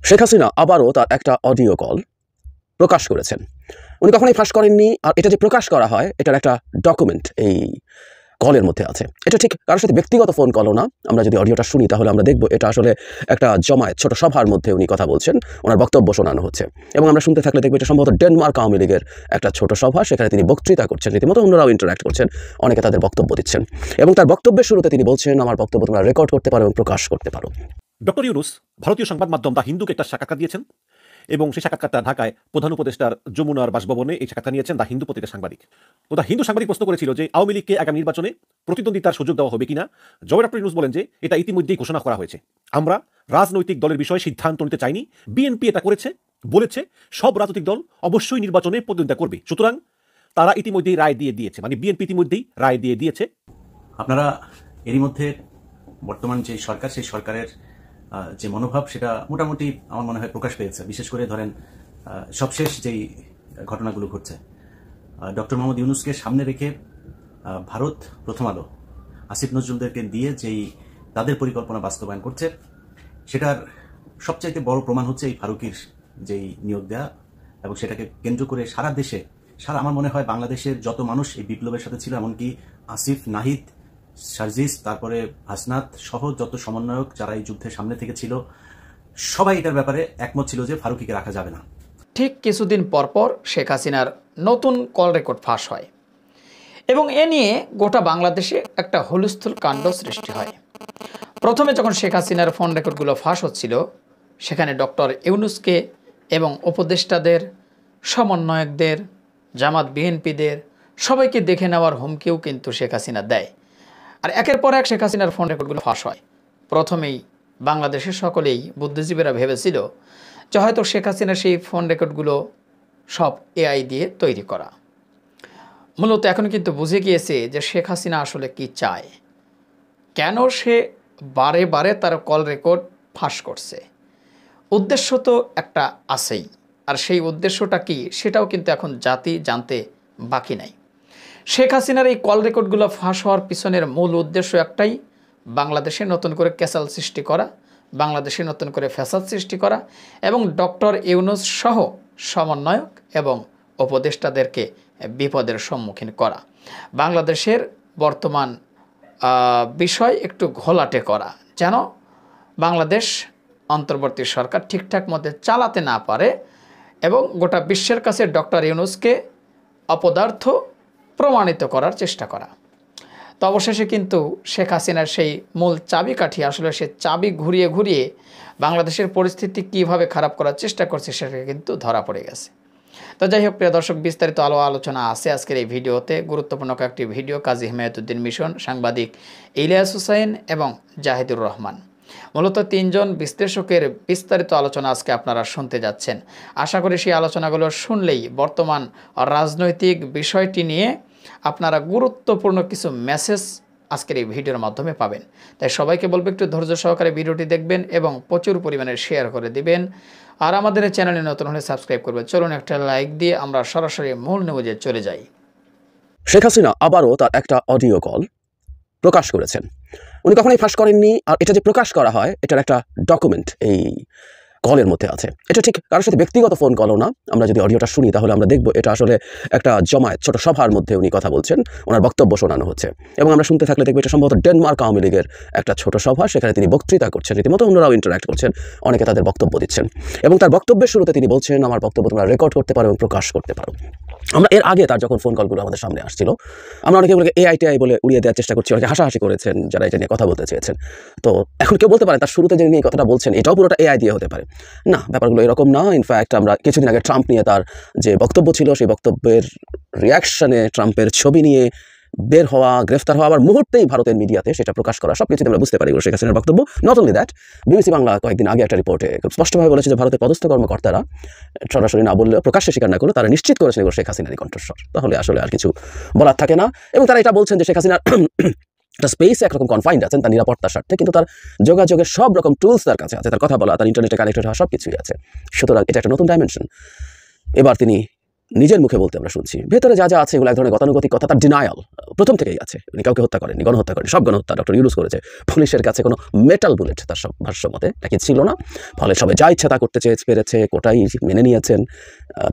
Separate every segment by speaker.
Speaker 1: শেখ হাসিনা আবারও তার একটা অডিও কল প্রকাশ করেছেন। উনি কখনোই ফাঁস করেননি, আর এটা যে প্রকাশ করা হয় এটার একটা ডকুমেন্ট এই কলের মধ্যে আছে। এটা ঠিক কারোর সাথে ব্যক্তিগত ফোন কলও না। আমরা যদি অডিওটা শুনি তাহলে আমরা দেখব এটা আসলে একটা জমায়েত, ছোট সভার মধ্যে উনি কথা বলছেন, ওনার বক্তব্য শোনানো হচ্ছে। এবং আমরা শুনতে থাকলে দেখব এটা সম্ভবত ডেনমার্ক আওয়ামী লীগের একটা ছোট সভা, সেখানে তিনি বক্তৃতা করছেন, রীতিমতো অন্যরাও ইন্টারাক্ট করছেন, অনেকে তাদের বক্তব্য দিচ্ছেন। এবং তার বক্তব্যের শুরুতে তিনি বলছেন, আমার বক্তব্য তোমরা রেকর্ড করতে পারো এবং প্রকাশ করতে পারো।
Speaker 2: ডক্টর ইউনূস ভারতীয় সংবাদ মাধ্যম দ্য হিন্দুকে একটা সাক্ষাৎকার দিয়েছেন এবং সেই সাক্ষাৎকারটা ঢাকায় প্রধান উপদেষ্টার যমুনার বাসভবনে এই সাক্ষাৎকার নিয়েছেন দ্য হিন্দু পত্রিকার সাংবাদিক। তো দ্য হিন্দু সাংবাদিক প্রশ্ন করেছিল যে আওয়ামী লীগকে আগামী নির্বাচনে প্রতিদ্বন্দ্বিতার সুযোগ দেওয়া হবে কিনা। জবাবে ডক্টর ইউনূস বলেন যে এটা ইতিমধ্যেই ঘোষণা করা হয়েছে, আমরা রাজনৈতিক দলের বিষয়ে সিদ্ধান্ত নিতে চাইনি, বিএনপি এটা করেছে, বলেছে সব রাজনৈতিক দল অবশ্যই নির্বাচনে প্রতিদ্বন্দ্বিতা করবে, সুতরাং তারা ইতিমধ্যেই রায় দিয়ে দিয়েছে, মানে বিএনপি ইতিমধ্যেই রায় দিয়ে দিয়েছে।
Speaker 3: আপনারা এরই মধ্যে বর্তমান যে সরকার, সেই সরকারের যে মনোভাব সেটা মোটামুটি আমার মনে হয় প্রকাশ পেয়েছে। বিশেষ করে ধরেন সবশেষ যেই ঘটনাগুলো ঘটছে, ডক্টর মোহাম্মদ ইউনূসকে সামনে রেখে ভারত, প্রথম আলো, আসিফ নজরুলদেরকে দিয়ে যেই তাদের পরিকল্পনা বাস্তবায়ন করছে, সেটার সবচাইতে বড় প্রমাণ হচ্ছে এই ফারুকির যেই নিয়োগ দেয়া, এবং সেটাকে কেন্দ্র করে সারা দেশে, আমার মনে হয় বাংলাদেশের যত মানুষ এই বিপ্লবের সাথে ছিল, এমনকি আসিফ, নাহিদ, সার্জিস, তারপরে হাসনাত সহ যত সমন্বয়ক যারা এই যুদ্ধের সামনে থেকে ছিল, সবাই এটার ব্যাপারে একমত ছিল যে ফারুকিকে রাখা যাবে না।
Speaker 4: ঠিক কিছুদিন পরপর শেখ হাসিনার নতুন কল রেকর্ড ফাঁস হয় এবং এ নিয়ে গোটা বাংলাদেশে একটা হুলস্থুল কাণ্ড সৃষ্টি হয়। প্রথমে যখন শেখ হাসিনার ফোন রেকর্ডগুলো ফাঁস হচ্ছিল, সেখানে ডক্টর ইউনূসকে এবং উপদেষ্টাদের, সমন্বয়কদের, জামাত বিএনপিদের সবাইকে দেখে নেওয়ার হুমকিও কিন্তু শেখ হাসিনা দেয়। আর একের পর এক শেখ হাসিনার ফোন রেকর্ডগুলো ফাঁস হয়। প্রথমেই বাংলাদেশের সকলেই, বুদ্ধিজীবীরা ভেবেছিল যে হয়তো শেখ হাসিনার সেই ফোন রেকর্ডগুলো সব এআই দিয়ে তৈরি করা। মূলত এখন কিন্তু বুঝে গিয়েছে যে শেখ হাসিনা আসলে কি চায়, কেন সে বারে বারে তার কল রেকর্ড ফাঁস করছে। উদ্দেশ্য তো একটা আছেই, আর সেই উদ্দেশ্যটা কি সেটাও কিন্তু এখন জাতি জানতে বাকি নাই। শেখ হাসিনার এই কল রেকর্ডগুলো ফাঁস হওয়ার পিছনের মূল উদ্দেশ্য একটাই, বাংলাদেশে নতুন করে ক্যাসাল সৃষ্টি করা, বাংলাদেশে নতুন করে ফ্যাসাদ সৃষ্টি করা এবং ডক্টর ইউনূস সহ সমন্বয়ক এবং উপদেষ্টাদেরকে বিপদের সম্মুখীন করা, বাংলাদেশের বর্তমান বিষয় একটু ঘোলাটে করা, যেন বাংলাদেশ অন্তর্বর্তী সরকার ঠিকঠাক মতো চালাতে না পারে এবং গোটা বিশ্বের কাছে ডক্টর ইউনূসকে অপদার্থ প্রমাণিত করার চেষ্টা করা। তো অবশেষে কিন্তু শেখ হাসিনার সেই মূল চাবিকাঠি, আসলে সে চাবি ঘুরিয়ে ঘুরিয়ে বাংলাদেশের পরিস্থিতি কীভাবে খারাপ করার চেষ্টা করছে সেটা কিন্তু ধরা পড়ে গেছে। তো যাই হোক প্রিয় দর্শক, বিস্তারিত আলোচনা আছে আজকের এই ভিডিওতে। গুরুত্বপূর্ণ কয়েকটি ভিডিও, কাজী হিমায়তুদ্দিন মিশন, সাংবাদিক ইলিয়াস হুসাইন এবং জাহিদুর রহমান, মূলত তিনজন বিশ্লেষকের বিস্তারিত আলোচনা আজকে আপনারা শুনতে যাচ্ছেন। আশা করি সেই আলোচনাগুলো শুনলেই বর্তমান রাজনৈতিক বিষয়টি নিয়ে আপনারা গুরুত্বপূর্ণ কিছু মেসেজ আজকের এই ভিডিওর মাধ্যমে পাবেন। তাই সবাইকে বলবো একটু ধৈর্য সহকারে ভিডিওটি দেখবেন এবং প্রচুর পরিমাণে শেয়ার করে দিবেন। আর আমাদের এই চ্যানেলে নতুন হলে সাবস্ক্রাইব করবেন। চলুন একটা লাইক দিয়ে আমরা সরাসরি মূল নিউজে চলে যাই।
Speaker 1: শেখ হাসিনা আবারও তার একটা অডিও কল প্রকাশ করেছেন। উনি কখনোই ফাঁস করেননি, আর এটা যে প্রকাশ করা হয় এটার একটা ডকুমেন্ট এই কলের মধ্যে আছে। এটা ঠিক কারোর সাথে ব্যক্তিগত ফোন কলও না। আমরা যদি অডিওটা শুনি তাহলে আমরা দেখব এটা আসলে একটা জমায়েত, ছোট সভার মধ্যে উনি কথা বলছেন, ওনার বক্তব্য শোনানো হচ্ছে। এবং আমরা শুনতে থাকলে দেখব এটা সম্ভবত ডেনমার্ক আওয়ামী লীগের একটা ছোট সভা, সেখানে তিনি বক্তৃতা করছেন, রীতিমতো অন্যরাও ইন্টারাক্ট করছেন, অনেকে তাদের বক্তব্য দিচ্ছেন। এবং তার বক্তব্যের শুরুতে তিনি বলছেন, আমার বক্তব্য তোমরা রেকর্ড করতে পারো এবং প্রকাশ করতে পারো। আমরা এর আগে তার যখন ফোন কলগুলো আমাদের সামনে আসছিল, আমরা অনেকে এগুলোকে এআই বলে উড়িয়ে দেওয়ার চেষ্টা করছি, অনেকে হাসাহাসি করেছেন যারা এটা নিয়ে কথা বলতে চেয়েছেন। তো এখন কেউ বলতে পারে তার শুরুতে যে নিয়ে কথাটা বলছেন এটাও পুরোটা এআই দিয়ে হতে পারে। না, ব্যাপারগুলো এরকম না। ইনফ্যাক্ট আমরা কিছুদিন আগে ট্রাম্প নিয়ে তার যে বক্তব্য ছিল, সেই বক্তব্যের রিয়াকশনে ট্রাম্পের ছবি নিয়ে বের হওয়া, গ্রেফতার হওয়া, আবার মুহূর্তেই ভারতের মিডিয়াতে সেটা প্রকাশ করা, সব কিছুতে আমরা বুঝতে পারি শেখ হাসিনার বক্তব্য। Not only that, BBC Bangla কয়েকদিন আগে একটা রিপোর্টে খুব স্পষ্টভাবে বলেছে যে ভারতের পদস্থ কর্মকর্তারা সরাসরি না বললেও, প্রকাশ্যে স্বীকার না করলেও তারা নিশ্চিত করেছেন এগুলো শেখ হাসিনারই কণ্ঠস্বর। তাহলে আসলে আর কিছু বলার থাকে না। এবং তারা এটা বলছেন যে শেখ হাসিনার একটা স্পেসে একরকম কনফাইন্ড আছেন তার নিরাপত্তার স্বার্থে, কিন্তু তার যোগাযোগের সব রকম টুলস তার কাছে আছে, তার কথা বলা, তার ইন্টারনেটে কানেক্টেড হওয়া সব কিছুই আছে। সুতরাং এটা একটা নতুন ডাইমেনশন। এবার তিনি নিজের মুখে বলতে আমরা শুনছি। ভেতরে যা যা আছে এগুলো এক ধরনের গতানুগতিক কথা, তার ডিনায়াল প্রথম থেকেই আছে। উনি কাউকে হত্যা করেননি, গণহত্যা করেন, সব গণহত্যা ডক্টর ইউনূস করেছে। পুলিশের কাছে কোনো মেটাল বুলেট তার সব ভাষ্য মতে নাকি ছিল না, ফলে সবাই যা ইচ্ছা তা করতে পেরেছে, কোটাই মেনে নিয়েছেন।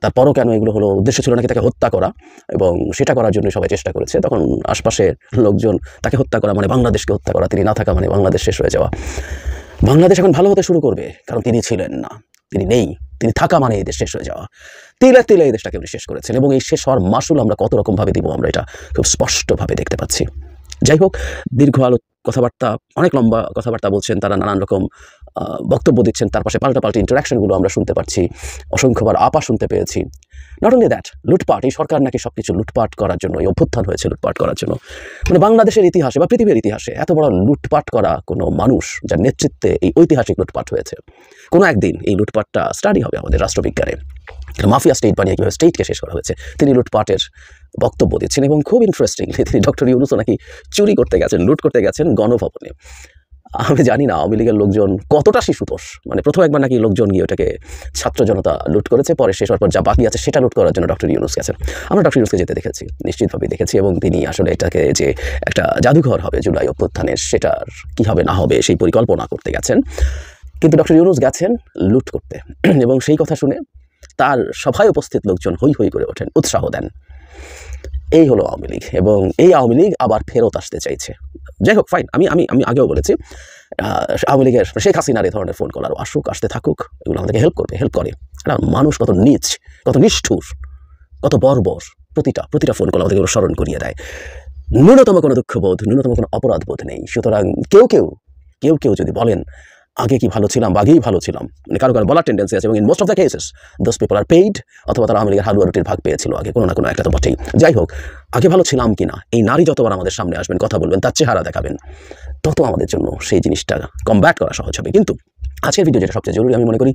Speaker 1: তারপরও কেন এগুলো হলো, উদ্দেশ্য ছিল নাকি তাকে হত্যা করা, এবং সেটা করার জন্য সবাই চেষ্টা করেছে। তখন আশপাশের লোকজন তাকে হত্যা করা মানে বাংলাদেশকে হত্যা করা, তিনি না থাকা মানে বাংলাদেশ শেষ হয়ে যাওয়া। বাংলাদেশ এখন ভালো হতে শুরু করবে, কারণ তিনি ছিলেন না, তিনি নেই। তিনি থাকা মানে এই দেশ শেষ হয়ে যাওয়া। তিলে তিলে এই দেশটাকে উনি শেষ করেছেন, এবং এই শেষ হওয়ার মাসুল আমরা কত রকমভাবে দিব আমরা এটা খুব স্পষ্টভাবে দেখতে পাচ্ছি। যাই হোক, দীর্ঘ কথাবার্তা, অনেক লম্বা কথাবার্তা বলছেন তারা, নানান রকম বক্তব্য দিচ্ছেন, তার পাশে পাল্টাপাল্টি ইন্টারাকশনগুলো আমরা শুনতে পাচ্ছি, অসংখ্যবার আপা শুনতে পেয়েছি। নট অনলি দ্যাট, লুটপাট, এই সরকার নাকি সবকিছু লুটপাট করার জন্য, এই অভ্যুত্থান হয়েছে লুটপাট করার জন্য। মানে বাংলাদেশের ইতিহাসে বা পৃথিবীর ইতিহাসে এত বড় লুটপাট করা কোনো মানুষ যার নেতৃত্বে এই ঐতিহাসিক লুটপাট হয়েছে, কোনো একদিন এই লুটপাটটা স্টাডি হবে আমাদের রাষ্ট্রবিজ্ঞানে। মাফিয়া স্টেট বানিয়ে কীভাবে স্টেটকে শেষ করা হয়েছে, তিনি লুটপাটের বক্তব্য দিচ্ছেন। এবং খুব ইন্টারেস্টিং, তিনি ডক্টর ইউনূসও নাকি চুরি করতে গেছেন, লুট করতে গেছেন গণভবনে। আমি জানি না আওয়ামী লীগের লোকজন কতটা শিশুতোষ, মানে প্রথম একবার নাকি লোকজন গিয়ে ওটাকে ছাত্র জনতা লুট করেছে, পরে শেষ হওয়ার পর যা বাকি আছে সেটা লুট করার জন্য ডক্টর ইউনূস গেছেন। আমরা ডক্টর ইউনূসকে যেতে দেখেছি, নিশ্চিতভাবে দেখেছি, এবং তিনি আসলে এটাকে যে একটা জাদুঘর হবে জুলাই অভ্যুত্থানের, সেটার কী হবে না হবে সেই পরিকল্পনা করতে গেছেন। কিন্তু ডক্টর ইউনূস গেছেন লুট করতে, এবং সেই কথা শুনে তার সভায় উপস্থিত লোকজন হই হই করে ওঠেন, উৎসাহ দেন। এই হলো আওয়ামী লীগ, এবং এই আওয়ামী লীগ আবার ফেরত আসতে চাইছে। যাই হোক, ফাইন, আমি আমি আমি আগেও বলেছি আওয়ামী লীগের শেখ হাসিনার এই ধরনের ফোন কল আরও আসুক, আসতে থাকুক, এগুলো আমাদেরকে হেল্প করে। মানুষ কত নীচ, কত নিষ্ঠুর, কত বর্বর, প্রতিটা ফোন কল আমাদেরকে স্মরণ করিয়ে দেয়। ন্যূনতম কোনো দুঃখবোধ, ন্যূনতম কোনো অপরাধবোধ নেই। সুতরাং কেউ যদি বলেন আগে কি ভালো ছিলাম, আগেই ভালো ছিলাম, মানে কারো বলার টেন্ডেন্সি আছে, এবং in most of the cases those people are paid, অথবা তারা আওয়ামী লীগের হালুয়া রুটির ভাগ পেয়েছিল আগে, কোনো না কোনো একটা তো বটেই। যাই হোক, আগে ভালো ছিলাম কিনা, এই নারী যতবার আমাদের সামনে আসবেন, কথা বলবেন, তার চেহারা দেখাবেন, তত আমাদের জন্য সেই জিনিসটা কমব্যাট করা সহজ হবে। কিন্তু আজকের ভিডিও যেটা সবচেয়ে জরুরি আমি মনে করি,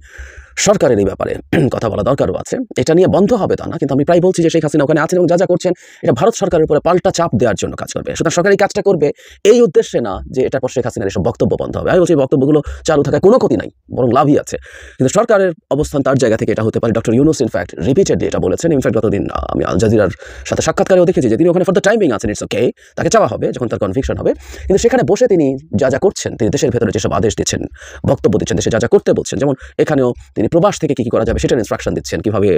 Speaker 1: সরকারের এই ব্যাপারে কথা বলা দরকারও আছে। এটা নিয়ে বন্ধ হবে তা না, কিন্তু আমি প্রায় বলছি যে শেখ হাসিনা ওখানে আছেন এবং যা করছেন এটা ভারত সরকারের উপরে পাল্টা চাপ দেওয়ার জন্য কাজ করবে। সুতরাং সরকার এই কাজটা করবে এই উদ্দেশ্যে না যে এটার পর শেখ হাসিনার এসব বক্তব্য বন্ধ হবে। আমি বলছি বক্তব্যগুলো চালু থাকায় কোনো ক্ষতি নাই, বরং লাভই আছে। কিন্তু সরকারের অবস্থান তার জায়গা থেকে এটা হতে পারে। ডক্টর ইউনূস ইনফ্যাক্ট রিপিটেডলি এটা বলেছেন। ইনফ্যাক্ট গতদিন আমি আল জাজিরার সাথে সাক্ষাৎকারেও দেখেছি যে তিনি ওখানে ফর দ্য টাইমিং আছেন, ইটস ওকে, তাকে চাওয়া হবে যখন তার কনভিকশন হবে। কিন্তু সেখানে বসে তিনি যা করছেন, তিনি দেশের ভেতরে যেসব আদেশ দিচ্ছেন, বক্তব্য দিচ্ছেন, দেশে যা করতে বলছেন, যেমন এখানেও তিনি প্রবাস থেকে কী করা যাবে সেটার ইনস্ট্রাকশন দিচ্ছেন, কীভাবে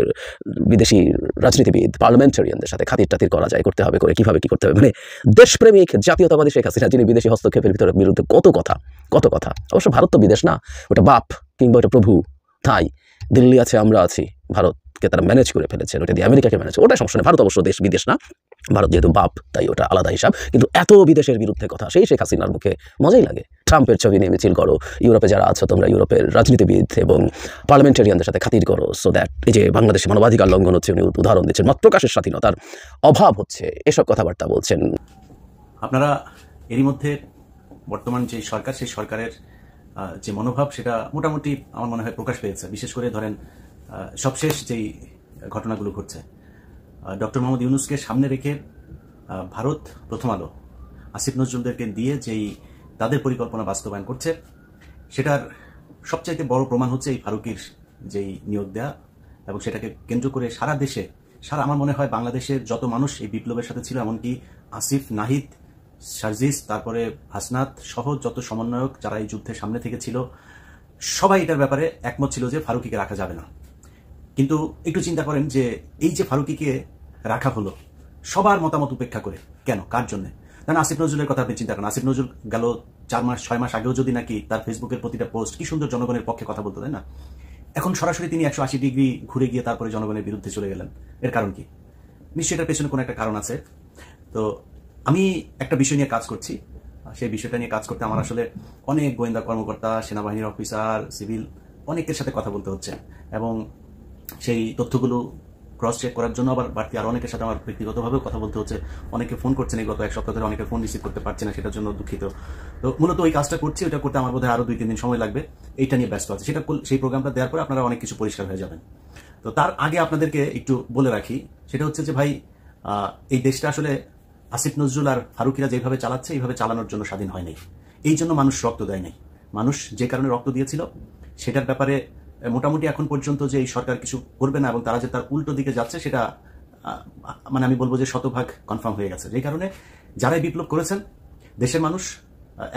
Speaker 1: বিদেশি রাজনীতিবিদ পার্লামেন্টারিয়ানদের সাথে খাতির টাতির করা যায়, করতে হবে করে কীভাবে কী করতে হবে। মানে দেশপ্রেমিক জাতীয়তাবাদী শেখ হাসিনা, যিনি বিদেশি হস্তক্ষেপের বিরুদ্ধে কত কথা। অবশ্য ভারত তো বিদেশ না, ওটা বাপ কিংবা ওটা প্রভু, তাই দিল্লি আছে, আমরা আছি, ভারতকে তারা ম্যানেজ করে ফেলেছেন, ওটা দিয়ে আমেরিকাকে ম্যানেজ, ওটা সমস্যা নেই। ভারত অবশ্য দেশ বিদেশ না, ভারত যেহেতু বাপ তাই ওটা আলাদা হিসাব। কিন্তু এত বিদেশের বিরুদ্ধে কথা সেই শেখ হাসিনার মুখে মজাই লাগে। ট্রাম্পের ছবি নিয়ে মিছিল করো, ইউরোপে যারা আছো তোমরা ইউরোপের রাজনীতিবিদ এবং পার্লামেন্টারিয়ানদের সাথে খাতির করো, সো দ্যাট এই যে বাংলাদেশে মানবাধিকার লঙ্ঘন হচ্ছে উনি উদাহরণ দিচ্ছেন, মত প্রকাশের স্বাধীনতার অভাব হচ্ছে, এসব কথাবার্তা বলছেন।
Speaker 3: আপনারা এরই মধ্যে বর্তমান যে সরকার, সেই সরকারের যে মনোভাব সেটা মোটামুটি আমার মনে হয় প্রকাশ পেয়েছে। বিশেষ করে ধরেন সবশেষ যেই ঘটনাগুলো ঘটছে, ডক্টর মোহাম্মদ ইউনূসকে সামনে রেখে ভারত, প্রথম আলো, আসিফ নজরুলদেরকে দিয়ে যেই তাদের পরিকল্পনা বাস্তবায়ন করছে, সেটার সবচাইতে বড় প্রমাণ হচ্ছে এই ফারুকীর যেই নিয়োগ দেয়া, এবং সেটাকে কেন্দ্র করে সারা দেশে, আমার মনে হয় বাংলাদেশের যত মানুষ এই বিপ্লবের সাথে ছিল, এমনকি আসিফ, নাহিদ, সার্জিস, তারপরে হাসনাত সহ যত সমন্বয়ক যারা এই যুদ্ধের সামনে থেকে ছিল, সবাই এটার ব্যাপারে একমত ছিল যে ফারুকীকে রাখা যাবে না। কিন্তু একটু চিন্তা করেন যে এই যে ফারুকীকে রাখা হলো সবার মতামত উপেক্ষা করে, কেন, কার জন্য? কারণ আসিফ নজরুলের কথা আপনি চিন্তা করেন, আসিফ নজরুল গেল 4 মাস 6 মাস আগেও যদি নাকি তার ফেসবুকের প্রতিটা পোস্ট কি সুন্দর জনগণের পক্ষে কথা বলতো, তাই না? এখন সরাসরি তিনি 180 ডিগ্রি ঘুরে গিয়ে তারপরে জনগণের বিরুদ্ধে চলে গেলেন। এর কারণ কি? নিশ্চয়ই এটার পেছনে কোনো একটা কারণ আছে। তো আমি একটা বিষয় নিয়ে কাজ করছি, সেই বিষয়টা নিয়ে কাজ করতে আমার আসলে অনেক গোয়েন্দা কর্মকর্তা, সেনাবাহিনীর অফিসার, সিভিল অনেকের সাথে কথা বলতে হচ্ছে, এবং সেই তথ্যগুলো ক্রস চেক করার জন্য আবার বাড়তি আরো অনেকের সাথে আমার ব্যক্তিগতভাবেও কথা বলতে হচ্ছে। অনেকে ফোন করছেন, এই গত 1 সপ্তাহ ধরে অনেকে ফোন রিসিভ করতে পারছে না, সেটার জন্য দুঃখিত। তো মূলত ওই কাজটা করছি, ওটা করতে আমার বোধহয় আরো 2-3 দিন সময় লাগবে। এইটা নিয়ে ব্যস্ত আছে, সেই প্রোগ্রামটা দেওয়ার পরে আপনারা অনেক কিছু পরিষ্কার হয়ে যাবেন। তো তার আগে আপনাদেরকে একটু বলে রাখি, সেটা হচ্ছে যে ভাই, এই দেশটা আসলে আসিফ নজরুল আর ফারুকীরা যেভাবে চালাচ্ছে, এইভাবে চালানোর জন্য স্বাধীন হয় নাই। এই জন্য মানুষ রক্ত দেয় নাই। মানুষ যে কারণে রক্ত দিয়েছিল সেটার ব্যাপারে মোটামুটি এখন পর্যন্ত যে এই সরকার কিছু করবে না এবং তারা যে তার উল্টো দিকে যাচ্ছে সেটা মানে আমি বলবো যে শতভাগ কনফার্ম হয়ে গেছে। যেই কারণে যারাই বিপ্লব করেছেন দেশের মানুষ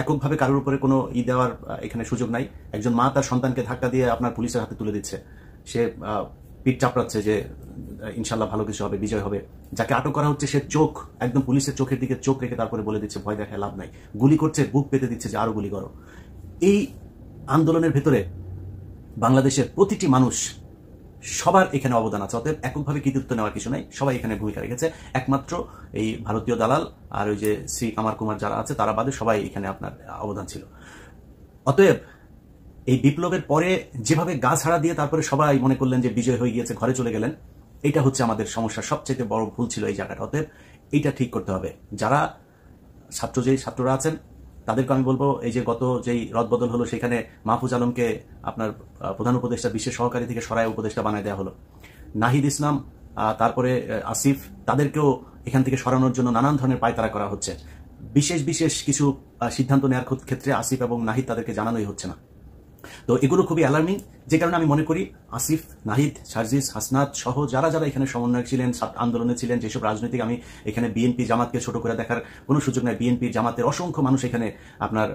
Speaker 3: এককভাবে কারোর উপরে কোনো দেওয়ার এখানে সুযোগ নাই। একজন মা তার সন্তানকে ধাক্কা দিয়ে আপনার পুলিশের হাতে তুলে দিচ্ছে, সে পিঠ চাপড়াচ্ছে যে ইনশাল্লাহ ভালো কিছু হবে, বিজয় হবে। যাকে আটক করা হচ্ছে সে চোখ একদম পুলিশের চোখের দিকে চোখ রেখে তারপরে বলে দিচ্ছে ভয় দেখায় লাভ নাই, গুলি করছে, বুক পেতে দিচ্ছে যে আরো গুলি করো। এই আন্দোলনের ভেতরে বাংলাদেশের প্রতিটি মানুষ সবার এখানে অবদান আছে। অতএব এককভাবে কৃতিত্ব নেওয়ার কিছু নাই, সবাই এখানে ভূমিকা রেখেছে। একমাত্র এই ভারতীয় দালাল আর ওই যে শ্রী কামার কুমার যারা আছে তারা বাদে সবাই এখানে আপনার অবদান ছিল। অতএব এই বিপ্লবের পরে যেভাবে গা ছাড়া দিয়ে তারপরে সবাই মনে করলেন যে বিজয় হয়ে গিয়েছে, ঘরে চলে গেলেন, এটা হচ্ছে আমাদের সমস্যার সবচেয়ে বড় ভুল ছিল এই জায়গাটা। অতএব এইটা ঠিক করতে হবে। যারা ছাত্ররা আছেন তাদেরকে আমি বলবো, এই যে গত যেই রদবদল হলো সেখানে মাহফুজ আলমকে আপনার প্রধান উপদেষ্টা বিশেষ সহকারী থেকে সরায় উপদেষ্টা বানায় দেওয়া হলো। নাহিদ ইসলাম তারপরে আসিফ তাদেরকেও এখান থেকে সরানোর জন্য নানান ধরনের পায়তারা করা হচ্ছে। বিশেষ কিছু সিদ্ধান্ত নেওয়ার ক্ষেত্রে আসিফ এবং নাহিদ তাদেরকে জানানোই হচ্ছে না। তো এগুলো খুবই অ্যালার্মিং, যে কারণে আমি মনে করি আসিফ, নাহিদ, সার্জিস, হাসনাত সহ যারা এখানে সমন্বয়ক ছিলেন, আন্দোলনে ছিলেন, যেসব রাজনৈতিক, আমি এখানে বিএনপি জামাতকে ছোট করে দেখার কোনো সুযোগ নাই। বিএনপি জামাতের অসংখ্য মানুষ এখানে আপনার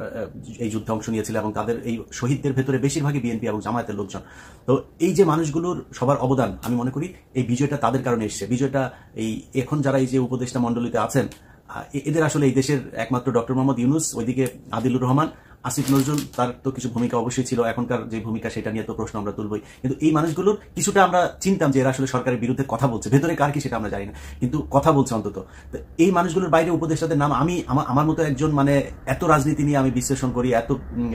Speaker 3: এই যুদ্ধে অংশ নিয়েছিল এবং তাদের এই শহীদদের ভেতরে বেশিরভাগই বিএনপি এবং জামায়াতের লোকজন। তো এই যে মানুষগুলোর সবার অবদান, আমি মনে করি এই বিজয়টা তাদের কারণে এসছে। বিজয়টা এই এখন যারা এই যে উপদেষ্টা মণ্ডলীতে আছেন এদের আসলে এই দেশের একমাত্র ডক্টর মোহাম্মদ ইউনুস, ওইদিকে আদিলুর রহমান, আসিফ নজরুল, তার তো কিছু ভূমিকা অবশ্যই ছিল, এখনকার যে ভূমিকা সেটা নিয়ে তো প্রশ্ন আমরা তুলবই। কিন্তু এই মানুষগুলোর কিছুটা আমরা চিনতাম যে এরা আসলে সরকারের বিরুদ্ধে কথা বলছে, ভেতরে কার কি সেটা আমরা জানি না, কিন্তু কথা বলছে অন্তত। এই মানুষগুলোর বাইরে উপদেষ্টাদের নাম আমি আমার মতো একজন মানে এত রাজনীতি নিয়ে আমি বিশ্লেষণ করি, এত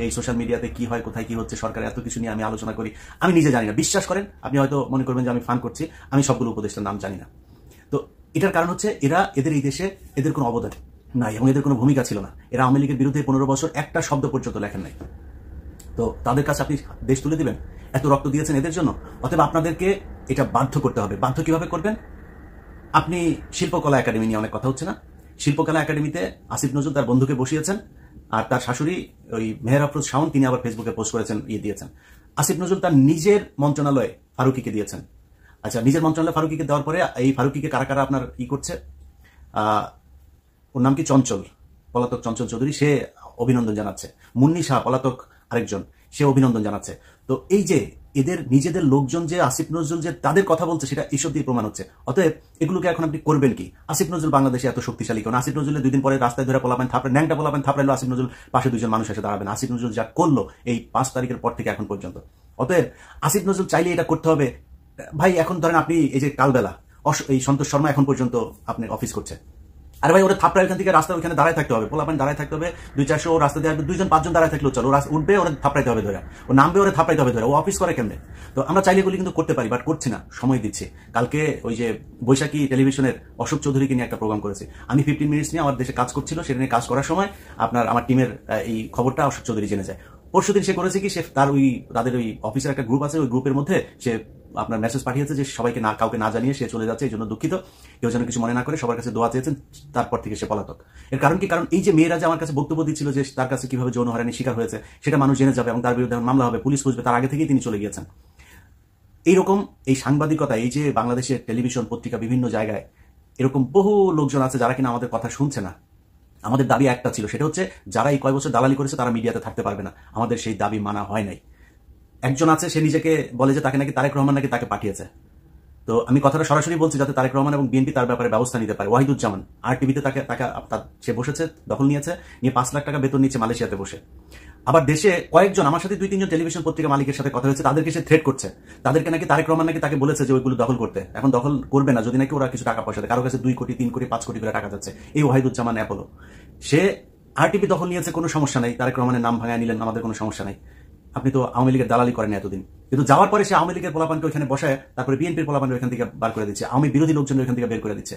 Speaker 3: এই সোশ্যাল মিডিয়াতে কি হয়, কোথায় কি হচ্ছে, সরকার এত কিছু নিয়ে আমি আলোচনা করি, আমি নিজে জানি না। বিশ্বাস করেন, আপনি হয়তো মনে করবেন যে আমি ফান করছি, আমি সবগুলো উপদেষ্টার নাম জানি না। তো এটার কারণ হচ্ছে এদের এই দেশে এদের কোনো অবদান নাই এবং এদের কোনো ভূমিকা ছিল না। এরা আওয়ামী লীগের বিরুদ্ধে 15 বছর একটা শব্দ পর্যন্ত লেখেন নাই। তো তাদের কাছে আপনি দেশ তুলে দিবেন? এত রক্ত দিয়েছেন এদের জন্য। অতএব আপনাদেরকে এটা বাধ্য করতে হবে। বাধ্য কিভাবে করবেন? আপনি শিল্পকলা একাডেমি নিয়ে অনেক কথা হচ্ছে না? শিল্পকলা একাডেমিতে আসিফ নজরুল তার বন্ধুকে বসিয়েছেন, আর তার শাশুড়ি ওই মেহের আফরোজ শাওন, তিনি আবার ফেসবুকে পোস্ট করেছেন, দিয়েছেন। আসিফ নজরুল তার নিজের মন্ত্রণালয়ে ফারুকিকে দিয়েছেন। আচ্ছা, নিজের মন্ত্রণালয়ে ফারুকিকে দেওয়ার পরে এই ফারুকিকে কারা কারা আপনার করছে, ওর নাম কি চঞ্চল, পলাতক চঞ্চল চৌধুরী, সে অভিনন্দন জানাচ্ছে। মুন্নি শাহ, পলাতক আরেকজন, সে অভিনন্দন জানাচ্ছে। তো এই যে এদের নিজেদের লোকজন যে আসিফ নজরুল যে তাদের কথা বলছে, সেটা এইসব দিয়ে প্রমাণ হচ্ছে। অতএব এগুলোকে এখন আপনি করবেন কি? আসিফ নজরুল বাংলাদেশে এত শক্তিশালী কেন? আসিফ নজরুলের 2 দিন পরে রাস্তায় ধরে পোলাবেন থাপড়ে, ন্যাংটা পোলাবেন থাপড়াইলো, আসিফ নজরুল পাশে 2 জন মানুষ এসে দাঁড়াবেন। আসিফ নজরুল যা করলো এই 5 তারিখের পর থেকে এখন পর্যন্ত। অতএব আসিফ নজরুল চাইলে এটা করতে হবে। ভাই এখন ধরেন আপনি এই যে কালবেলা এই সন্তোষ শর্মা এখন পর্যন্ত আপনার অফিস করছে, আরে ভাই ওরা থাপড়া ওখান থেকে রাস্তা ওখানে দাঁড়ায় থাকতে হবে, পোলাপান দাঁড়ায় থাকতে হবে, 200-400 ও রাস্তা দিয়ে 2জন 5জন দাঁড়ায় থাকলেও চলো, ওরা উঠবে, ওরা থাপড়াইতে হবে ধরে, ও নামবে, ওরা থাপড়াইতে হবে ধরে, ও অফিস করে কেমনে? তো আমরা চাইলে এগুলি কিন্তু করতে পারি, বাট করছি না, সময় দিচ্ছি। কালকে ওই যে বৈশাখী টেলিভিশনের অশোক চৌধুরীকে নিয়ে একটা প্রোগ্রাম করেছি আমি, 15 মিনিটস নিয়ে আমার দেশে কাজ করছিল, সেটা নিয়ে কাজ করার সময় আমার টিমের এই খবরটা অশোক চৌধুরী জেনে যায়। পরশুদিন সে করেছে কি, সে তার তাদের ওই অফিসের একটা গ্রুপ আছে, ওই গ্রুপের মধ্যে সে আপনার মেসেজ পাঠিয়েছে যে সবাইকে কাউকে না জানিয়ে সে চলে যাচ্ছে, এই জন্য দুঃখিত, কেউ যেন কিছু মনে না করে, সবার কাছে দোয়া চেয়েছেন। তারপর থেকে সে পলাতক। এর কারণ কি? কারণ এই যে মেয়েরা যে আমার কাছে বক্তব্য দিচ্ছিল যে তার কাছে কিভাবে যৌন হয়রানির শিকার হয়েছে, সেটা মানুষ জেনে যাবে এবং তার বিরুদ্ধে মামলা হবে, পুলিশ বুঝবে, তার আগে থেকেই তিনি চলে গিয়েছেন। এইরকম এই সাংবাদিকতা, এই যে বাংলাদেশের টেলিভিশন পত্রিকা বিভিন্ন জায়গায় এরকম বহু লোকজন আছে যারা কিনা আমাদের কথা শুনছে না। আমাদের দাবি একটা ছিল, সেটা হচ্ছে যারা এই কয় বছর দালালি করেছে তারা মিডিয়াতে থাকতে পারবে না। আমাদের সেই দাবি মানা হয় নাই। একজন আছে, সে নিজেকে বলে যে তাকে নাকি তারেক রহমান নাকি তাকে পাঠিয়েছে। তো আমি কথাটা সরাসরি বলছি যাতে তারেক রহমান এবং বিএনপি তার ব্যাপারে ব্যবস্থা নিতে পারে। ওয়াহিদুজ্জামান আর টিভিতে সে বসেছে, দখল নিয়ে 5 লাখ টাকা বেতন নিচ্ছে মালয়েশিয়াতে বসে। আবার দেশে কয়েকজন, আমার সাথে 2-3 জন টেলিভিশন পত্রিকা মালিকের সাথে কথা হয়েছে, তাদেরকে সে থ্রেট করছে, তাদেরকে নাকি তারেক রহমান নাকি তাকে বলেছে যে ওইগুলো দখল করতে। এখন দখল করবে না যদি নাকি ওরা কিছু টাকা পয়সা দেয়। কারো কাছে 2 কোটি, 3 কোটি, 5 কোটি করে টাকা যাচ্ছে। এই ওয়াহিদুজ্জামান অ্যাপোলো, সে আরটিভি দখল নিয়েছে, কোনো সমস্যা নাই, তারেক রহমানের নাম ভাঙায় নিলেন, আমাদের কোনো সমস্যা নাই। আপনি তো আওয়ামী লীগের দালালি করেন এতদিন, কিন্তু যাওয়ার পরে সে আওয়ামী লীগের পোলাপানকে ওইখানে বসায়, তারপরে বিএনপির পোলাপানকে ওইখান থেকে বার করে দিচ্ছে, আওয়ামী বিরোধী লোকজন ওইখান থেকে বের করে দিচ্ছে।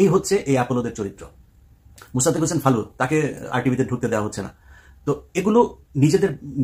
Speaker 3: এই হচ্ছে এই অ্যাপোলোদের চরিত্র। মুসাদ্দেক হোসেন ফালু, তাকে আরটিভিতে ঢুকতে দেওয়া হচ্ছে না। তো এগুলো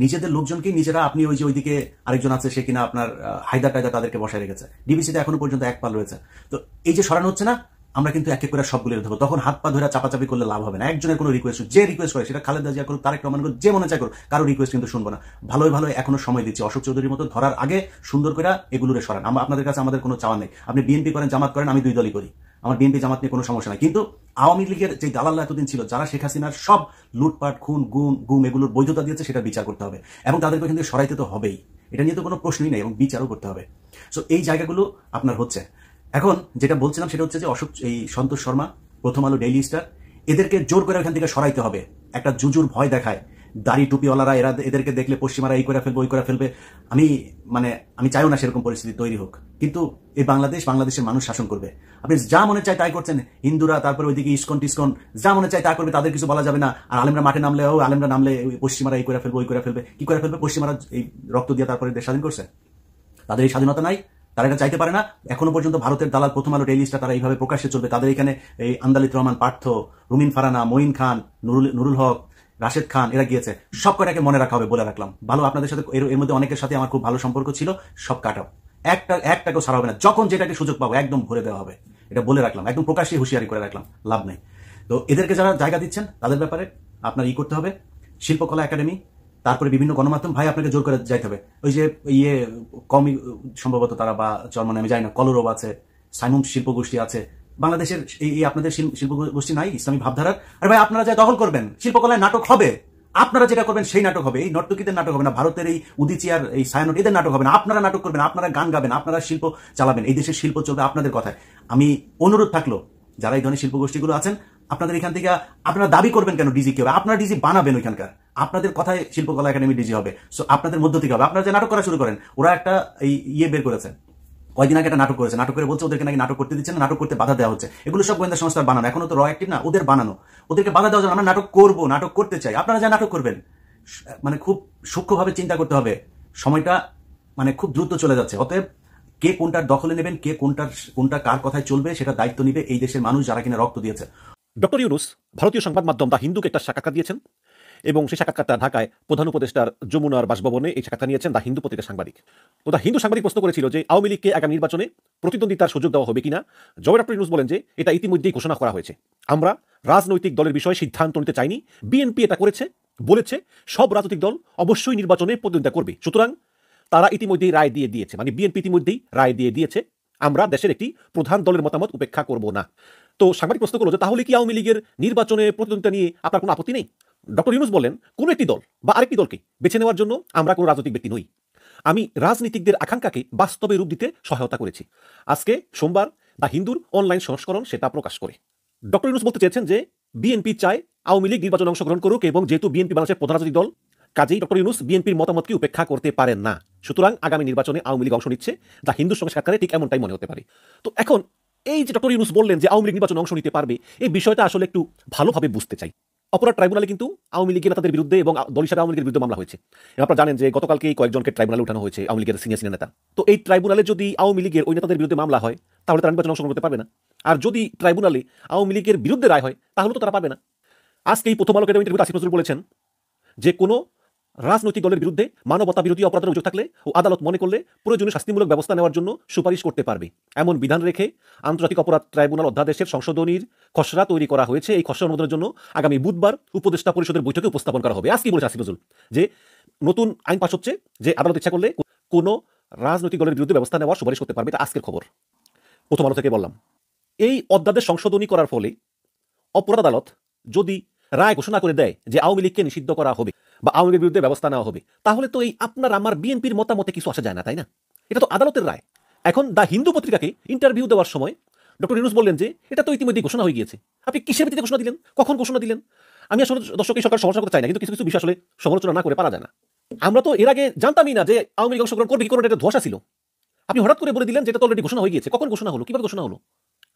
Speaker 3: নিজেদের লোকজনকেই নিজেরা, আপনি ওই যে ওইদিকে আরেকজন আছে, সে কিনা আপনার হায়দার টায়দার তাদেরকে বসায় রেখেছে। ডিবিসিতে এখনো পর্যন্ত 1 পাল রয়েছে। তো এই যে সরানো হচ্ছে না, আমরা কিন্তু এক এক করে সবগুলো ধরবো। তখন হাত পা ধরে চাপাচাপি করলে লাভ হবে না। একজনের কোনো রিকোয়েস্ট, যে রিকোয়েস্ট করে সেটা খালেদা জিয়া করুক, তারেক রহমান করুক, যে মনে চায় করুক, কারো রিকোয়েস্ট কিন্তু শুনবো না। ভালোই ভালো এখনো সময় দিচ্ছি। অশোক চৌধুরীর মতো ধরার আগে সুন্দর করে এগুলোরে সরান। আপনাদের কাছে আমাদের কোনো চাওয়া নেই। আপনি বিএনপি করেন, জামাত করেন, আমি দুই দলই করি। আমার বিএনপি জামাত নিয়ে কোনো সমস্যা নাই। কিন্তু আওয়ামী লীগের যে দালাল্লা এতদিন ছিল, যারা শেখ হাসিনার সব লুটপাট, খুন, গুম এগুলোর বৈধতা দিয়েছে, সেটা বিচার করতে হবে এবং তাদেরকে কিন্তু সরাইতে তো হবেই। এটা নিয়ে তো কোনো প্রশ্নই নেই এবং বিচারও করতে হবে। সো এই জায়গাগুলো আপনার হচ্ছে। এখন যেটা বলছিলাম সেটা হচ্ছে যে এই সন্তোষ শর্মা, প্রথম আলো, ডেইলি স্টার, এদেরকে জোর করে এখান থেকে সরাইতে হবে। একটা জুজুর ভয় দেখায় দাড়ি টুপিওয়ালারা, এদেরকে দেখলে পশ্চিমারা এই করে ফেলবে, ওই করে ফেলবে। আমি চাইও না সেরকম পরিস্থিতি তৈরি হোক। কিন্তু এই বাংলাদেশের মানুষ শাসন করবে। আপনি যা মনে চায় তাই করছেন। হিন্দুরা, তারপরে ওইদিকে ইস্কন টিস্কন যা মনে চায় তা করবে, তাদের কিছু বলা যাবে না। আর আলেমরা মাঠে নামলে পশ্চিমারা এই করে ফেলবে, ওই করে ফেলবে। কি করে ফেলবে? পশ্চিমারা এই রক্ত দিয়ে তারপরে দেশ স্বাধীন করছে। তাদের এই স্বাধীনতা নাই, তারা এটা চাইতে পারে না। এখনো পর্যন্ত ভারতের দালাল প্রথম আলো, ডেইলি স্টার, তারা এইভাবে প্রকাশ্যে চলবে। তাদের এখানে এই আন্দালিত রহমান, পার্থ, রুমিন ফারানা, মঈন খান, নুরুল হক, রাশেদ খান, এরা গিয়েছে। সব কটাকে মনে রাখা হবে, বলে রাখলাম। ভালো, আপনাদের সাথে এর মধ্যে অনেকের সাথে আমার খুব ভালো সম্পর্ক ছিল। সব কাটাও, একটাকেও ছাড়া হবে না। যখন যেটাকে সুযোগ পাবো একদম ভরে দেওয়া হবে, এটা বলে রাখলাম। একদম প্রকাশ্যে হুঁশিয়ারি করে রাখলাম, লাভ নেই। তো এদেরকে যারা জায়গা দিচ্ছেন তাদের ব্যাপারে আপনার করতে হবে। শিল্পকলা একাডেমি, তারপরে বিভিন্ন গণমাধ্যম, ভাই আপনাকে জোর করে যাইতে হবে। ওই যে কমই সম্ভবত তারা, বা জন্ম আমি জানি না, কলরব আছে, সাইমুম শিল্পগোষ্ঠী আছে। বাংলাদেশের এই আপনাদের শিল্পগোষ্ঠী নাই ইসলামী ভাবধারার? আরে ভাই, আপনারা যা দখল করবেন, শিল্পকলায় নাটক হবে। আপনারা যেটা করবেন সেই নাটক হবে। এই নর্তকীদের নাটক হবে না, ভারতের এই উদিচিয়ার, এই সায়ানট, এদের নাটক হবে না। আপনারা নাটক করবেন, আপনারা গান গাবেন, আপনারা শিল্প চালাবেন। এই দেশের শিল্প চলবে আপনাদের কথায়। আমি অনুরোধ থাকলো, যারা এই ধরনের শিল্পগোষ্ঠীগুলো আছেন, আপনাদের এখান থেকে আপনারা দাবি করবেন কেন ডিজি কি হবে? আপনারা ডিজি বানাবেন ওইখানকার। আপনাদের কথায় শিল্পকলা একাডেমি ডিজি হবে। সো আপনাদের মধ্য থেকে হবে। আপনারা যে নাটক করা শুরু করেন, ওরা একটা বের করেছে কয়দিন আগে, একটা নাটক করেছে। নাটক করে বলছে ওদেরকে নাকি নাটক করতে দিচ্ছে না, নাটক করতে বাধা দেওয়া হচ্ছে। এগুলো সব গোয়েন্দা সংস্থার বানানো, এখনো তো র অ্যাক্টিভ না, ওদের বানানো। ওদেরকে বাধা দেওয়া যায়। আমরা নাটক করবো, নাটক করতে চাই, আপনারা যা নাটক করবেন। খুব সূক্ষ্মভাবে চিন্তা করতে হবে। সময়টা খুব দ্রুত চলে যাচ্ছে। অতএব কে কোনটার দখলে নেবেন, কে কোনটা কার কথায় চলবে, সেটা দায়িত্ব নিবে এই দেশের মানুষ, যারা কিনা রক্ত দিয়েছে।
Speaker 2: ডক্টর ইউনূস ভারতীয় সংবাদ মাধ্যম দ্য হিন্দুকে একটা সাক্ষাৎকার দিয়েছেন এবং সেই সাক্ষাৎকারটা ঢাকায় প্রধান উপদেষ্টার যমুনার বাসভবনে এই সাক্ষাৎকার নিয়েছেন দ্য হিন্দু পত্রিকার সাংবাদিক। তো দ্য হিন্দু সাংবাদিক প্রশ্ন করেছিল যে আওয়ামী লীগকে আগামী নির্বাচনে প্রতিদ্বন্দ্বিতার সুযোগ দেওয়া হবে কিনা। জবাবে ডক্টর ইউনূস বলেন যে এটা ইতিমধ্যেই ঘোষণা করা হয়েছে। আমরা রাজনৈতিক দলের বিষয়ে সিদ্ধান্ত নিতে চাইনি। বিএনপি এটা বলেছে সব রাজনৈতিক দল অবশ্যই নির্বাচনে প্রতিদ্বন্দ্বিতা করবে। সুতরাং তারা ইতিমধ্যেই রায় দিয়ে দিয়েছে, বিএনপি ইতিমধ্যেই রায় দিয়ে দিয়েছে। আমরা দেশের একটি প্রধান দলের মতামত উপেক্ষা করব না। তো সাংবাদিক প্রশ্ন করলো যে তাহলে কি আওয়ামী লীগের নির্বাচনে প্রতিদ্বন্দ্বিতা নিয়ে আপনার কোনো আপত্তি নেই? ডক্টর ইউনূস বলেন, কোনো একটি দল বা আরেকটি দলকে বেছে নেওয়ার জন্য আমরা কোনো রাজনৈতিক ব্যক্তি নই। আমি রাজনীতিকদের আকাঙ্ক্ষাকে বাস্তবে রূপ দিতে সহায়তা করেছি। আজকে সোমবার দ্য হিন্দুর অনলাইন সংস্করণ সেটা প্রকাশ করে ডক্টর ইউনূস বলতে চেয়েছেন যে বিএনপি চায় আওয়ামী লীগ নির্বাচনে অংশগ্রহণ করুক, এবং যেহেতু বিএনপি বাংলাদেশের প্রধান রাজনৈতিক দল, কাজেই ডক্টর ইউনূস বিএনপির মতামতকে উপেক্ষা করতে পারেন না। সুতরাং আগামী নির্বাচনে আওয়ামী লীগ অংশ নিচ্ছে, দ্য হিন্দুর সঙ্গে সাক্ষাৎকারে ঠিক এমনটাই মনে হতে পারে। তো এখন এই যে ডক্টর ইউনূস বললেন যে আওয়ামী লীগ নির্বাচনে অংশ নিতে পারবে, এই বিষয়টা আসলে একটু ভালোভাবে বুঝতে চাই। অপরাধ ট্রাইব্যুনালে কিন্তু আওয়ামী লীগের নেতাদের বিরুদ্ধে এবং দল হিসেবে আওয়ামী লীগের বিরুদ্ধে মামলা হয়েছে। আপনারা জানেন যে গতকালকে কয়েকজনকে ট্রাইব্যুনালে উঠানো হয়েছে, আওয়ামী লীগের সিনিয়র নেতা। তো এই ট্রাইব্যুনালে যদি আওয়ামী লীগের ওই নেতাদের বিরুদ্ধে মামলা হয়, তাহলে তারা নির্বাচনে অংশগ্রহণ করতে পারবে না। আর যদি ট্রাইব্যুনালে আওয়ামী লীগের বিরুদ্ধে রায় হয়, তাহলে তো তারা পাবে না। আজকে এই প্রথম আলোকে ইন্টারভিউতে আসিফ নজরুল বলেছেন যে কোনো রাজনৈতিক দলের বিরুদ্ধে মানবতা বিরোধী অপরাধের অভিযোগ থাকলে ও আদালত মনে করলে প্রয়োজনীয় শাস্তিমূলক ব্যবস্থা নেওয়ার জন্য সুপারিশ করতে পারবে, এমন বিধান রেখে আন্তর্জাতিক অপরাধ ট্রাইব্যুনাল অধ্যাদেশের সংশোধনীর খসড়া তৈরি করা হয়েছে। এই খসড়া অনুমোদনের জন্য আগামী বুধবার উপদেষ্টা পরিষদের বৈঠকে উপস্থাপন করা হবে। আজকে বলেছে আসিফ নজরুল যে নতুন আইন পাস হচ্ছে, যে আদালত ইচ্ছা করলে কোনো রাজনৈতিক দলের বিরুদ্ধে ব্যবস্থা নেওয়ার সুপারিশ করতে পারবে। এটা আজকের খবর, প্রথম আলো থেকে বললাম। এই অধ্যাদেশ সংশোধনী করার ফলে অপরাধ আদালত যদি রায় ঘোষণা করে দেয় যে আওয়ামী লীগকে নিষিদ্ধ করা হবে বা আওয়ামী লীগের বিরুদ্ধে ব্যবস্থা নেওয়া হবে, তাহলে তো এই আপনার আমার বিএনপির মতামতে কিছু আসা যায় না, তাই না? এটা তো আদালতের রায়। এখন দ্য হিন্দু পত্রিকাকে ইন্টারভিউ দেওয়ার সময় ডক্টর ইউনূস বললেন যে এটা তো ইতিমধ্যে ঘোষণা হয়ে গিয়েছে। আপনি কিসের ভিত্তিতে ঘোষণা দিলেন, কখন ঘোষণা দিলেন? আমি আসলে দর্শক এই সরকার সমালোচনা করতে চাই না, কিন্তু কিছু কিছু বিষয় আসলে সমালোচনা না করে পারা যায় না। আমরা তো এর আগে জানতামই না যে আওয়ামী লীগ অংশগ্রহণ করবে কি করে, এটা ধোঁয়াশা ছিল। আপনি হঠাৎ করে বলে দিলেন যে এটা তো অলরেডি ঘোষণা হয়ে গিয়েছে। কখন ঘোষণা হলো, কিভাবে ঘোষণা হলো?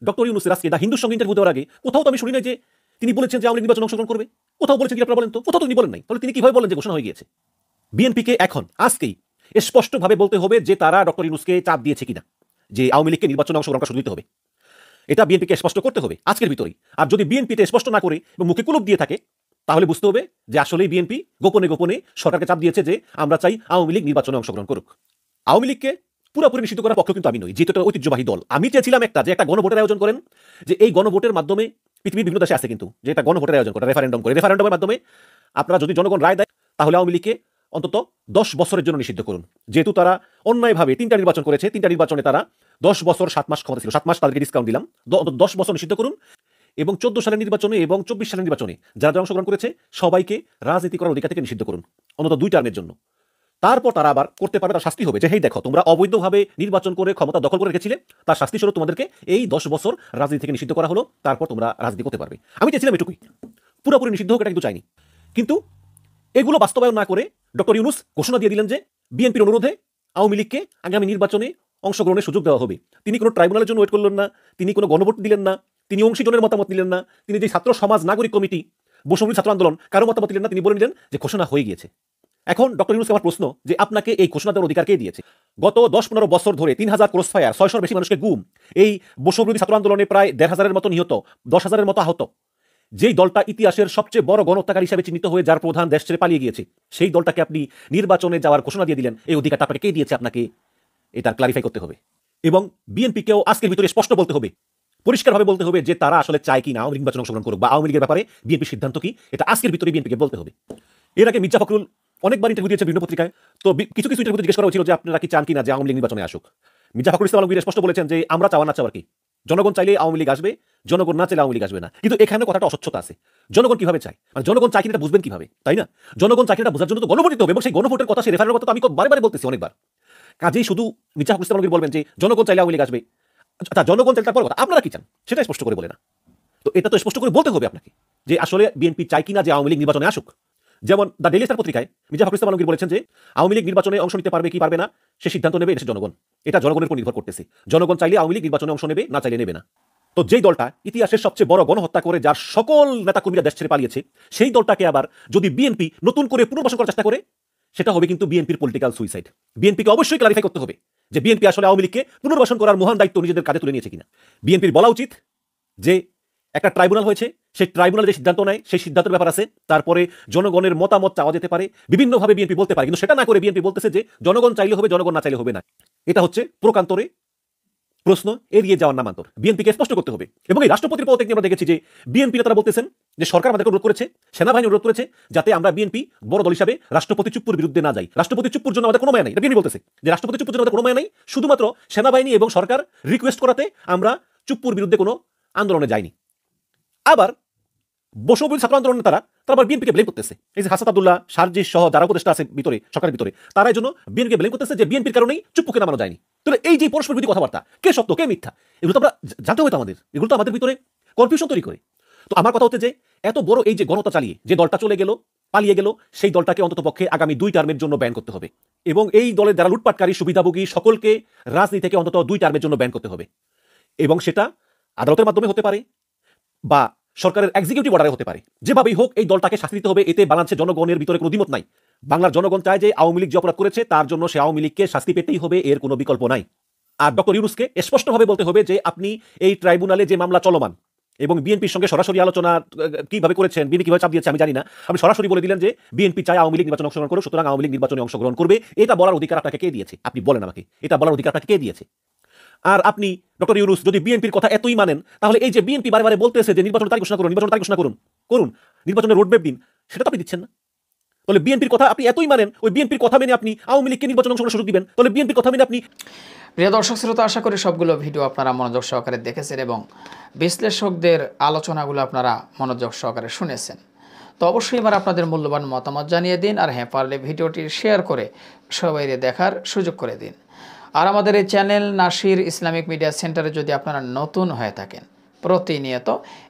Speaker 2: ডক্টর ইউনূসের আজকে দ্য হিন্দুর সঙ্গে ইন্টারভিউ দেওয়ার আগে কোথাও তো আমি শুনি নাই যে তিনি বলেছেন যে আওয়ামী লীগ নির্বাচনে অংশগ্রহণ করবে। কোথাও বলেছেন কি আপনারা বলেন তো? কোথাও তো তিনি বলেন নাই। তাহলে তিনি কিভাবে বলেন যে ঘোষণা হয়ে গিয়েছে? বিএনপিকে এখন আজকেই স্পষ্টভাবে বলতে হবে যে তারা ডক্টর ইউনূসকে চাপ দিয়েছে কিনা যে আওয়ামী লীগকে নির্বাচনে অংশগ্রহণ করা দিতে হবে। এটা বিএনপিকে স্পষ্ট করতে হবে আজকের ভিতরেই। আর যদি বিএনপি এটা স্পষ্ট না করে এবং মুখে কুলুপ দিয়ে থাকে, তাহলে বুঝতে হবে যে আসলেই বিএনপি গোপনে গোপনে সরকারকে চাপ দিয়েছে যে আমরা চাই আওয়ামী লীগ নির্বাচনে অংশগ্রহণ করুক। আওয়ামী লীগকে পুরোপুরি নিষিদ্ধ করার পক্ষে কিন্তু আমি নই, যেহেতু একটা ঐতিহ্যবাহী দল। আমি চেয়েছিলাম যে একটা গণভোটের আয়োজন করেন, যে এই গণভোটের মাধ্যমে পৃথিবীর বিভিন্ন দেশে আছে কিন্তু, যে একটা গণভোটের আয়োজন করে, রেফারেন্ডাম করে, রেফারেন্ডামের মাধ্যমে আপনারা যদি জনগণ রায় দেয় তাহলে আওয়ামী লীগকে অন্তত 10 বছরের জন্য নিষিদ্ধ করুন। যেহেতু তারা অন্যায়ভাবে 3টা নির্বাচন করেছে, 3টা নির্বাচনে তারা 10 বছর 7 মাস ক্ষমতা ছিল, 7 মাস তাদেরকে ডিসকাউন্ট দিলাম, 10 বছর নিষিদ্ধ করুন। এবং 14 সালের নির্বাচনে এবং 24 সালের নির্বাচনে যারা অংশগ্রহণ করেছে সবাইকে রাজনীতি করার অধিকার থেকে নিষিদ্ধ করুন অন্তত 2 টার্মের জন্য। তারপর তারা আবার করতে পারবে, তার শাস্তি হবে যে, হেই দেখো তোমরা অবৈধভাবে নির্বাচন করে ক্ষমতা দখল করে রেখেছিলে, তার শাস্তি স্বরূপ তোমাদেরকে এই 10 বছর রাজনীতি থেকে নিষিদ্ধ করা হলো, তারপর তোমরা রাজনীতি করতে পারবে। আমি চেয়েছিলাম এটুকুই, পুরোপুরি নিষিদ্ধ হোক এটা কিন্তু চাইনি। কিন্তু এগুলো বাস্তবায়ন না করে ডক্টর ইউনূস ঘোষণা দিয়ে দিলেন যে বিএনপির অনুরোধে আওয়ামী লীগকে আগামী নির্বাচনে অংশগ্রহণের সুযোগ দেওয়া হবে। তিনি কোনো ট্রাইব্যুনালের জন্য ওয়েট করলেন না, তিনি কোনো গণভোট দিলেন না, তিনি অংশীজনের মতামত নিলেন না, তিনি যে ছাত্র সমাজ নাগরিক কমিটি, বৈষম্য ছাত্র আন্দোলন কারো মতামত দিলেন না, তিনি বলে নিলেন যে ঘোষণা হয়ে গিয়েছে। এখন ডক্টর ইউনূসকে আমার প্রশ্ন যে আপনাকে এই ঘোষণা দেওয়ার অধিকার কে দিয়েছে? গত 10-15 বছর ধরে 3000 ক্রস ফায়ার, 600-র বেশি মানুষকে গুম, এই বৈষম্যবিরোধী ছাত্র আন্দোলনে প্রায় 1500-এর মতো নিহত, 10,000-এর মতো আহত, যেই দলটা ইতিহাসের সবচেয়ে বড় গণহত্যাকারী হিসেবে চিহ্নিত হয়ে যার প্রধান দেশ ছেড়ে পালিয়ে গিয়েছে, সেই দলটাকে আপনি নির্বাচনে যাওয়ার ঘোষণা দিয়ে দিলেন। এই অধিকারটা আপনাকে কে দিয়েছে? আপনাকে এটা ক্লারিফাই করতে হবে। এবং বিএনপিকেও আজকের ভিতরে স্পষ্ট বলতে হবে, পরিষ্কারভাবে বলতে হবে যে তারা আসলে চায় কি না আওয়ামী লীগ নির্বাচনে অংশগ্রহণ করুক, বা আওয়ামী লীগের ব্যাপারে বিএনপির সিদ্ধান্ত কি, এটা আজকের ভিতরে বিএনপিকে বলতে হবে। এর আগে মির্জা ফখরুল অনেকবার ইন্টারভিউ দিয়েছে বিভিন্ন পত্রিকায়, তো কিছু কিছু ইন্টারভিউ জিজ্ঞেস করা হয়েছিল যে আপনারা কি চান কিনা যে আওয়ামী লীগ নির্বাচনে আসুক। মির্জা ফখরুল ইসলাম আলমগীর স্পষ্ট বলেছেন যে আমরা চাওয়া না চাওয়ার কি, জনগণ চাইলে আওয়ামী লীগ আসবে, জনগণ না চাইলে আওয়ামী লীগ আসবে না। কিন্তু এখানে কথাটা অস্বচ্ছতা আছে। জনগণ কিভাবে চায়, মানে জনগণ চায় কিনা বুঝবেন কিভাবে, তাই না? জনগণ চায় কিনা বোঝার জন্য তো গণভোট দিতে হবে, এবং সেই গণভোটের কথা, সেই রেফারেন্ডামের কথা তো আমি বারে বলতেছি অনেকবার। কাজেই শুধু মির্জা ফখরুল ইসলাম আলমগীর বলবেন যে জনগণ চাইলে আওয়ামী লীগ আসবে, আচ্ছা জনগণ চাইলে তারপর কথা, আপনারা কি চান সেটা স্পষ্ট করে বলে না। তো এটা তো স্পষ্ট করে বলতে হবে আপনাকে যে আসলে বিএনপি চায় কিনা যে আওয়ামী লীগ নির্বাচনে আসুক। যেমন দ্য ডেইলি স্টার পত্রিকায় মির্জা ফখরুল ইসলাম আলমগীর বলেছেন যে আওয়ামী লীগ নির্বাচনে অংশ নিতে পারবে কি পারবে না সে সিদ্ধান্ত নেবে দেশের জনগণ, এটা জনগণের উপর নির্ভর করতেছে। জনগণ চাইলে আওয়ামী লীগ নির্বাচনে অংশ নেবে, না চাইলে নেবে না। তো যেই দলটা ইতিহাসের সবচেয়ে বড় গণহত্যা করে যার সকল নেতাকর্মীরা দেশ ছেড়ে পালিয়েছে, সেই দলটাকে আবার যদি বিএনপি নতুন করে পুনর্বাসন করার চেষ্টা করে, সেটা হবে কিন্তু বিএনপির পলিটিক্যাল সুইসাইড। বিএনপিকে অবশ্যই ক্লারিফাই করতে হবে যে বিএনপি আসলে আওয়ামী লীগকে পুনর্বাসন করার মহান দায়িত্ব নিজেদের কাঁধে তুলে নিয়েছে কিনা। বিএনপির বলা উচিত যে একটা ট্রাইব্যুনাল হয়েছে, সেই ট্রাইব্যুনাল যে সিদ্ধান্ত নেয় সেই সিদ্ধান্তের ব্যাপার আছে, তারপরে জনগণের মতামত চাওয়া যেতে পারে, বিভিন্নভাবে বিএনপি বলতে পারে, কিন্তু সেটা না করে বিএনপি বলতেছে যে জনগণ চাইলে হবে, জনগণ না চাইলে হবে না। এটা হচ্ছে প্রকান্তরে প্রশ্ন এড়িয়ে যাওয়ার নামান্তর। বিএনপিকে স্পষ্ট করতে হবে। এবং এই রাষ্ট্রপতির পদ থেকে আমরা দেখেছি যে বিএনপি নেতারা বলতেছেন যে সরকার আমাদেরকে অনুরোধ করেছে, সেনাবাহিনী অনুরোধ করেছে যাতে আমরা বিএনপি বড় দল হিসাবে রাষ্ট্রপতি চুপ্পুর বিরুদ্ধে না যাই। রাষ্ট্রপতি চুপ্পুর জন্য আমাদের কোনো মায়া নাই, এটা বিএনপি বলতেছে যে রাষ্ট্রপতি চুপ্পুর জন্য আমাদের কোনো মায়া নাই, শুধুমাত্র সেনাবাহিনী এবং সরকার রিকোয়েস্ট করাতে আমরা চুপ্পুর বিরুদ্ধে কোনো আন্দোলনে যাইনি। আবার বৈষম্যবিরোধী ছাত্র আন্দোলন তারা আবার বিএনপিকে ব্লেম করতেছে। এই যে হাসান আব্দুল্লাহ, সার্জিস সহ যারা উপদেষ্টা আছে ভিতরে, সরকারের ভিতরে, তারা এই জন্য বিএনপিকে ব্লেম করতেছে যে বিএনপির কারণেই চুপ্পুকে নামানো যায়নি। তাহলে এই যে পরস্পর বিরোধী কথাবার্তা, কে সত্য কে মিথ্যা, এগুলো তো আমরা জানতে হবে। আমাদের এগুলো তো আমাদের ভিতরে কনফিউশন তৈরি করে। তো আমার কথা হচ্ছে যে এত বড় এই যে গণহত্যা চালিয়ে যে দলটা চলে গেল, পালিয়ে গেল, সেই দলটাকে অন্তত পক্ষে আগামী 2 টার্মের জন্য ব্যান করতে হবে। এবং এই দলের যারা লুটপাটকারী, সুবিধাভোগী, সকলকে রাজনীতি থেকে অন্তত 2 টার্মের জন্য ব্যান করতে হবে। এবং সেটা আদালতের মাধ্যমে হতে পারে বা সরকারের এক্সিকিউটিভ অর্ডারে হতে পারে। যেভাবেই হোক এই দলটাকে শাস্তি দিতে হবে। এতে বাংলাদেশের জনগণের ভিতরে কোনো দ্বিমত নাই। বাংলার জনগণ চায় যে আওয়ামী লীগ যে অপরাধ করেছে তার জন্য সে আওয়ামী লীগকে শাস্তি পেতেই হবে, এর কোনো বিকল্প নাই। আর ডক্টর ইউনূসকে স্পষ্টভাবে বলতে হবে যে আপনি এই ট্রাইব্যুনালে যে মামলা চলমান এবং বিএনপির সঙ্গে সরাসরি আলোচনা কিভাবে করেছেন, বিএনপি কিভাবে চাপ দিয়েছে আমি জানি না, আপনি সরাসরি বলে দিলেন যে বিএনপি চায় আওয়ামী লীগ নির্বাচনে অংশগ্রহণ করুক, সুতরাং আওয়ামী লীগ নির্বাচনে অংশগ্রহণ করবে। এটা বলার অধিকার আপনাকে কে দিয়েছে? আপনি বলেন আমাকে, এটা বলার অধিকার আপনাকে কে দিয়েছে? আর আপনি ডক্টর ইউনূস যদি বিএনপির কথা এতই মানেন, তাহলে এই যে বিএনপি বারে বলতেছে যে নির্বাচনের তারিখ ঘোষণা করুন, নির্বাচনের তারিখ ঘোষণা করুন, নির্বাচনের রোডম্যাপ দিন, সেটা তো আপনি দিচ্ছেন না। তাহলে বিএনপির কথা আপনি এতই মানেন, ওই বিএনপির কথা মেনে আপনি আওয়ামী লীগকে নির্বাচনে অংশগ্রহণের সুযোগ দিবেন, তাহলে বিএনপির কথা মেনে আপনি।
Speaker 4: প্রিয় দর্শক শ্রোতা, আশা করি সবগুলো ভিডিও আপনারা মনোযোগ সহকারে দেখেছেন এবং বিশ্লেষকদের আলোচনাগুলো আপনারা মনোযোগ সহকারে শুনেছেন। তো অবশ্যই এবার আপনাদের মূল্যবান মতামত জানিয়ে দিন, আর হ্যাঁ পারলে ভিডিওটি শেয়ার করে সবাইকে দেখার সুযোগ করে দিন। আর আমাদের এই চ্যানেল নাসির ইসলামিক মিডিয়া সেন্টারে যদি আপনারা নতুন হয়ে থাকেন, প্রতিনিয়ত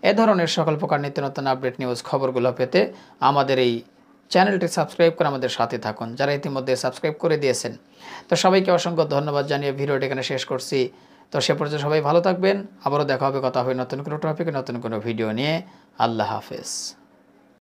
Speaker 4: এ ধরনের সকল প্রকার নিত্য নতুন আপডেট নিউজ খবরগুলো পেতে আমাদের এই চ্যানেলটি সাবস্ক্রাইব করে আমাদের সাথে থাকুন। যারা ইতিমধ্যে সাবস্ক্রাইব করে দিয়েছেন, তো সবাইকে অসংখ্য ধন্যবাদ জানিয়ে ভিডিওটি এখানে শেষ করছি। তো সে পর্যন্ত সবাই ভালো থাকবেন। আবারও দেখা হবে, কথা হবে নতুন কোনো টপিকে, নতুন কোনো ভিডিও নিয়ে। আল্লাহ হাফেজ।